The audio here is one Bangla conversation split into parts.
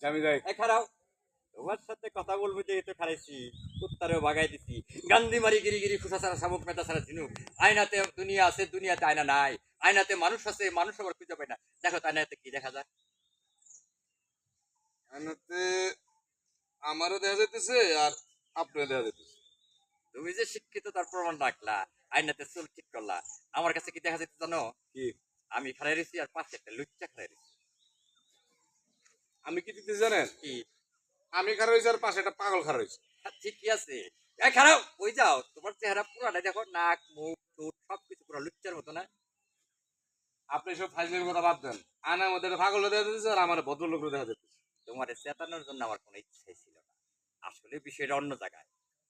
আমি যাই। খারাও তোমার সাথে কথা বলবো যে তো খারাইছি কুত্তারেও ভাগাই দিছি গান্ধী মারি গিরি গিরি খুশা সারা শামুক মেটা সারা ঝিনুক আয়নাতে দুনিয়া আছে দুনিয়াতে আয়না নাই আয়নাতে মানুষ আছে মানুষ আবার খুঁজে পায় না দেখো তো আয়নাতে কি দেখা যায় আয়নাতে আমারও দেখা যাইতেছে আর আপনারও দেখা যাইতেছে। তুমি যে শিক্ষিত তার প্রমাণ রাখলা আয়নাতে চুল ঠিক করলা আমার কাছে কি দেখা যাচ্ছে জানো কি আমি খারাই রয়েছি আর পাশে একটা লুচ্চা খারাই রয়েছি আমি কি দিতেছি জানেন? কি আমি খারাপ হয়েছি আর পাশে একটা পাগল খারাপ হয়েছে। ঠিকই আছে খারাপ ওই যাও তোমার চেহারা পুরাটা দেখো নাক মুখ ঠোঁট সবকিছু পুরো লুচ্চার মতো না আপনি সব ফাইজলের কথা বাদ দেন। আয়নার মধ্যে একটা পাগল দেখা যাইতেছে আর আমার ভদ্রলোক দেখা যাইতেছে। তোমার চেতানোর জন্য আমার কোনো ইচ্ছাই ছিল না আসলে বিষয়টা অন্য জায়গায়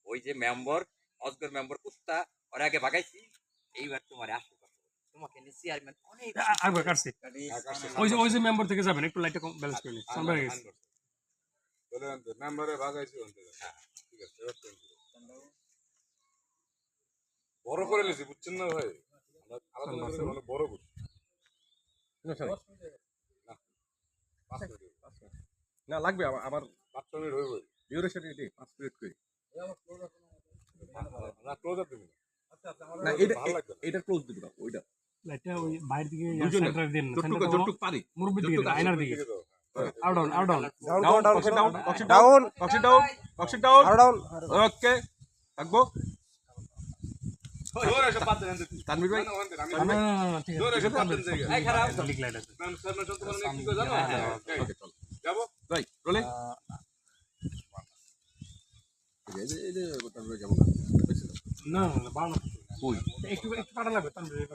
ওই যে মেম্বার অজগর মেম্বার কুত্তা ওর আগে ভাগাইছি এইবার তোমার আসল কথা বলি। তোমাকে নিয়ে চেয়ারম্যান অনেক আগে কাটছি ওই যে মেম্বার থেকে যাবেন একটু লাইটটা ব্যালেন্স করে নিন সামনে হয়ে গেছে বলেন তো মেম্বারে ভাগাইছি ওখান থেকে। ঠিক আছে এবার চেঞ্জ করো। বড় করে নিয়েছি বুঝছেন না ভাই? আমরা আলাদা করে মানে বড় করছি। না, 5 মিনিট। না লাগবে আমার 5 মিনিট হইব। ডিউরেশন এটি 5 মিনিট করে না ক্লোজার দিবি না। না এটা ভালো লাগবে না। এটা ক্লোজ দিব না ওইটা লাইটটা ওই বাইরে দিকে দুজনে সেন্টার দেন যতটুকু যতটুকু পারি মুরব্বির দিকে দেন, আয়নার দিকে ঠিক আছে। Out down down boxing down boxing down ওকে থাকবো জোরে এসে পাত দেন দিতে। তানভীর ভাই না, ওখান থেকে আমি না না না ঠিক জোরে আছে এসে পাত দেন জায়গা। খারাপ লিখ লাইট আছে ম্যাম স্যার না সত্য মানে কি করে জানো? ওকে চল যাবো? ভাই রোলিং এই যে তানভীর কেমন না না বাড়ানো কই একটু একটু কাটা লাগবে তানভীর